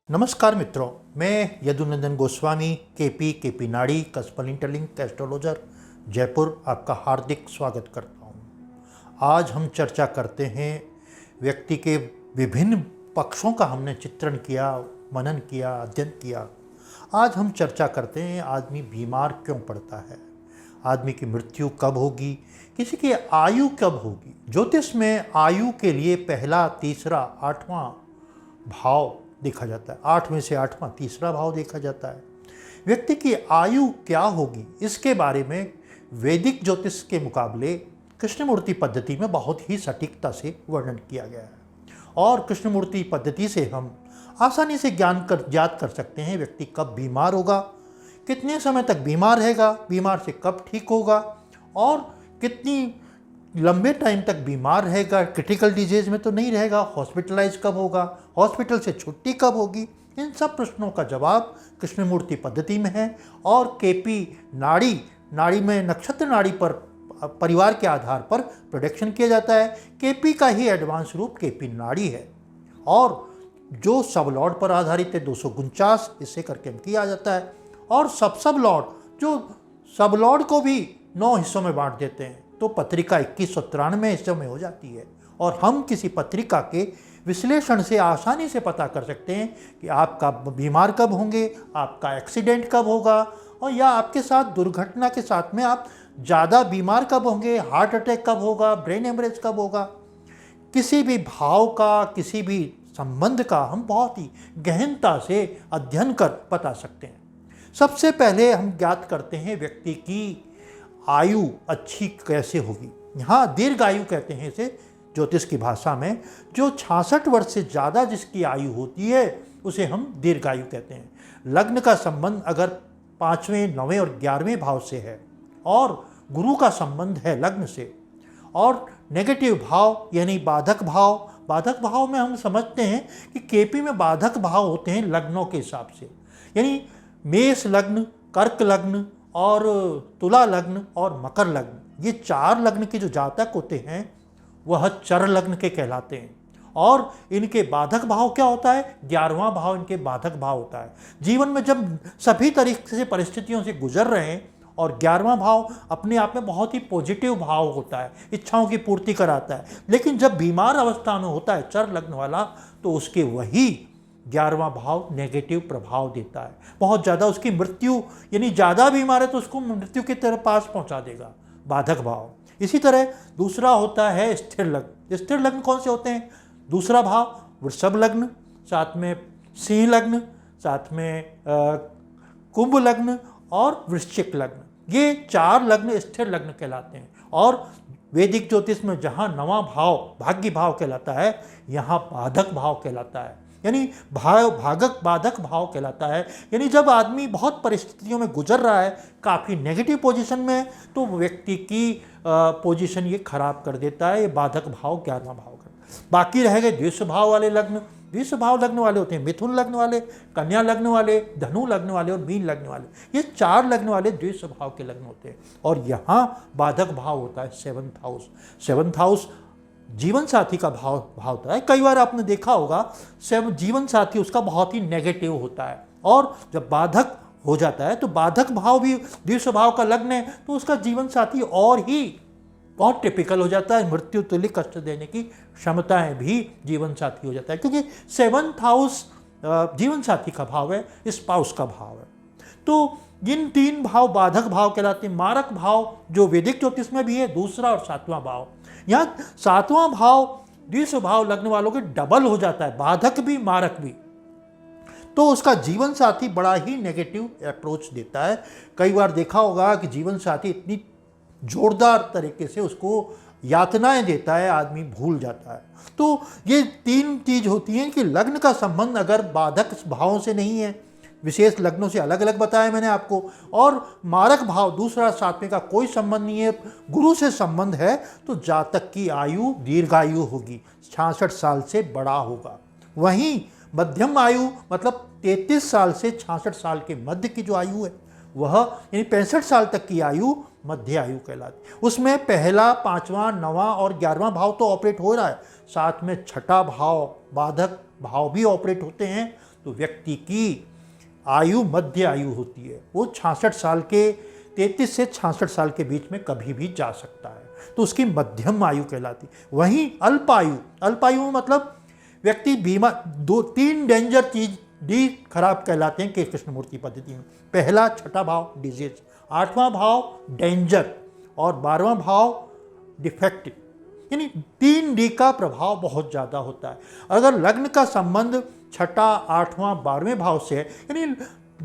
नमस्कार मित्रों, मैं यदुनंदन गोस्वामी केपी नाड़ी कस्पल इंटरलिंक एस्ट्रोलॉजर जयपुर आपका हार्दिक स्वागत करता हूँ। आज हम चर्चा करते हैं व्यक्ति के विभिन्न पक्षों का हमने चित्रण किया, मनन किया, अध्ययन किया। आज हम चर्चा करते हैं आदमी बीमार क्यों पड़ता है, आदमी की मृत्यु कब होगी, किसी की आयु कब होगी। ज्योतिष में आयु के लिए पहला, तीसरा, आठवां भाव देखा जाता है। 8 में से 8वां तीसरा भाव देखा जाता है। व्यक्ति की आयु क्या होगी इसके बारे में वैदिक ज्योतिष के मुकाबले कृष्णमूर्ति पद्धति में बहुत ही सटीकता से वर्णन किया गया है और कृष्णमूर्ति पद्धति से हम आसानी से ज्ञात कर सकते हैं व्यक्ति कब बीमार होगा, कितने समय तक बीमार रहेगा, बीमार से कब ठीक होगा और कितनी लंबे टाइम तक बीमार रहेगा, क्रिटिकल डिजीज में तो नहीं रहेगा, हॉस्पिटलाइज कब होगा, हॉस्पिटल से छुट्टी कब होगी। इन सब प्रश्नों का जवाब कृष्णमूर्ति पद्धति में है और केपी नाड़ी में नक्षत्र नाड़ी पर परिवार के आधार पर प्रोडिक्शन किया जाता है। केपी का ही एडवांस रूप केपी नाड़ी है और जो सब लॉर्ड पर आधारित है 249 इससे करके किया जाता है और सब लॉर्ड जो सब लॉर्ड को भी 9 हिस्सों में बांट देते हैं तो पत्रिका 2193 हिस्सों में हो जाती है और हम किसी पत्रिका के विश्लेषण से आसानी से पता कर सकते हैं कि आपका बीमार कब होंगे, आपका एक्सीडेंट कब होगा और या आपके साथ दुर्घटना के साथ में आप ज़्यादा बीमार कब होंगे, हार्ट अटैक कब होगा, ब्रेन हेमरेज कब होगा। किसी भी भाव का, किसी भी संबंध का हम बहुत ही गहनता से अध्ययन कर बता सकते हैं। सबसे पहले हम ज्ञात करते हैं व्यक्ति की आयु अच्छी कैसे होगी। यहाँ दीर्घायु कहते हैं इसे ज्योतिष की भाषा में। जो 66 वर्ष से ज़्यादा जिसकी आयु होती है उसे हम दीर्घायु कहते हैं। लग्न का संबंध अगर 5वें, 9वें और 11वें भाव से है और गुरु का संबंध है लग्न से और नेगेटिव भाव यानी बाधक भाव में हम समझते हैं कि केपी में बाधक भाव होते हैं लग्नों के हिसाब से, यानी मेष लग्न, कर्क लग्न और तुला लग्न और मकर लग्न, ये 4 लग्न के जो जातक होते हैं वह चर लग्न के कहलाते हैं और इनके बाधक भाव क्या होता है, 11वां भाव इनके बाधक भाव होता है। जीवन में जब सभी तरीके से परिस्थितियों से गुजर रहे हैं और 11वां भाव अपने आप में बहुत ही पॉजिटिव भाव होता है, इच्छाओं की पूर्ति कराता है, लेकिन जब बीमार अवस्था में होता है चर लग्न वाला तो उसके वही 11वां भाव नेगेटिव प्रभाव देता है। बहुत ज़्यादा उसकी मृत्यु यानी ज़्यादा बीमार है तो उसको मृत्यु के तरफ पास पहुंचा देगा, बाधक भाव। इसी तरह दूसरा होता है स्थिर लग्न। स्थिर लग्न कौन से होते हैं, दूसरा भाव वृषभ लग्न, साथ में सिंह लग्न, साथ में कुंभ लग्न और वृश्चिक लग्न, ये 4 लग्न स्थिर लग्न कहलाते हैं। और वैदिक ज्योतिष में जहाँ 9वां भाव भाग्य भाव कहलाता है, यहाँ बाधक भाव कहलाता है, यानी बाधक भाव कहलाता है। यानी जब आदमी बहुत परिस्थितियों में गुजर रहा है, काफ़ी नेगेटिव पोजीशन में है, तो व्यक्ति की पोजीशन ये खराब कर देता है, ये बाधक भाव 11वां भाव कर। बाकी रह गए द्विष भाव वाले लग्न। द्विष भाव लग्न वाले होते हैं मिथुन लग्न वाले, कन्या लग्न वाले, धनु लग्न वाले और मीन लग्न वाले। ये 4 लग्न वाले द्विष भाव के लग्न होते हैं और यहाँ बाधक भाव होता है 7th हाउस। 7th हाउस जीवन साथी का भाव होता है। कई बार आपने देखा होगा जीवन साथी उसका बहुत ही नेगेटिव होता है और जब बाधक हो जाता है तो बाधक भाव भी द्विष भाव का लग्न है तो उसका जीवन साथी और ही बहुत टिपिकल हो जाता है, मृत्यु तुल्य कष्ट देने की क्षमताएं भी जीवन साथी हो जाता है, क्योंकि 7th हाउस जीवन साथी का भाव है, स्पाउस का भाव है। तो इन 3 भाव बाधक भाव कहलाते हैं। मारक भाव जो वैदिक ज्योतिष में भी है, दूसरा और 7वां भाव। यहाँ 7वां भाव द्विष भाव लग्न वालों के डबल हो जाता है, बाधक भी मारक भी, तो उसका जीवन साथी बड़ा ही नेगेटिव अप्रोच देता है। कई बार देखा होगा कि जीवन साथी इतनी जोरदार तरीके से उसको यातनाएं देता है, आदमी भूल जाता है। तो ये 3 चीज होती हैं कि लग्न का संबंध अगर बाधक भावों से नहीं है, विशेष लग्नों से अलग अलग बताया मैंने आपको, और मारक भाव दूसरा 7वें का कोई संबंध नहीं है, गुरु से संबंध है, तो जातक की आयु दीर्घायु होगी, 66 साल से बड़ा होगा। वहीं मध्यम आयु मतलब 33 साल से 66 साल के मध्य की जो आयु है वह यानी 65 साल तक की आयु मध्य आयु कहलाती है। उसमें पहला, 5वां, 9वां और 11वां भाव तो ऑपरेट हो रहा है, साथ में 6ठा भाव बाधक भाव भी ऑपरेट होते हैं। तो व्यक्ति की आयु मध्य आयु होती है। वो 66 साल के 33 से 66 साल के बीच में कभी भी जा सकता है, तो उसकी मध्यम आयु कहलाती। वहीं अल्पायु मतलब व्यक्ति बीमार, 2-3 डेंजर चीज डी खराब कहलाते हैं के कृष्णमूर्ति पद्धति में। पहला 6ठा भाव डिजीज, 8वां भाव डेंजर और 12वां भाव डिफेक्टिव, यानी 3 डी का प्रभाव बहुत ज़्यादा होता है। अगर लग्न का संबंध 6ठा, 8वां, 12वें भाव से है, यानी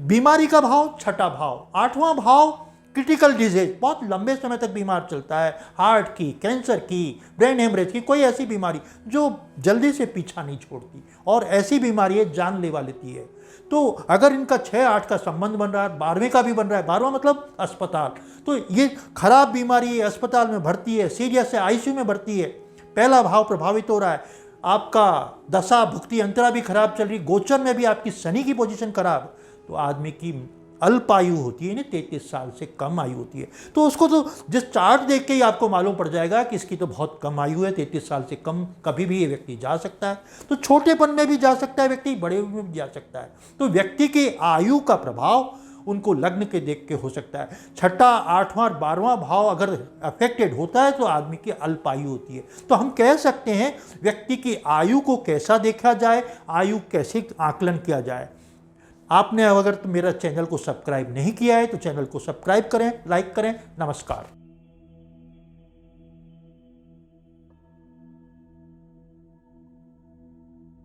बीमारी का भाव 6ठा भाव, 8वां भाव क्रिटिकल डिजीज, बहुत लंबे समय तक बीमार चलता है, हार्ट की, कैंसर की, ब्रेन हेमरेज की, कोई ऐसी बीमारी जो जल्दी से पीछा नहीं छोड़ती और ऐसी बीमारी है जानलेवा लेती है। तो अगर इनका 6-8 का संबंध बन रहा है, 12वें का भी बन रहा है, 12वां मतलब अस्पताल, तो ये खराब बीमारी है, अस्पताल में भर्ती है, सीरियस है, आईसीयू में भर्ती है, पहला भाव प्रभावित हो रहा है, आपका दशा भुक्ति अंतरा भी खराब चल रही, गोचर में भी आपकी शनि की पोजीशन खराब, तो आदमी की अल्पायु होती है, 33 साल से कम आयु होती है। तो उसको तो जिस चार्ट देख के ही आपको मालूम पड़ जाएगा कि इसकी तो बहुत कम आयु है, 33 साल से कम कभी भी ये व्यक्ति जा सकता है। तो छोटेपन में भी जा सकता है व्यक्ति, बड़े में भी जा सकता है। तो व्यक्ति की आयु का प्रभाव उनको लग्न के देख के हो सकता है। 6ठा, 8वां और 12वां भाव अगर अफेक्टेड होता है तो आदमी की अल्पायु होती है। तो हम कह सकते हैं व्यक्ति की आयु को कैसा देखा जाए, आयु कैसे आकलन किया जाए। आपने अगर तो मेरा चैनल को सब्सक्राइब नहीं किया है तो चैनल को सब्सक्राइब करें, लाइक करें। नमस्कार।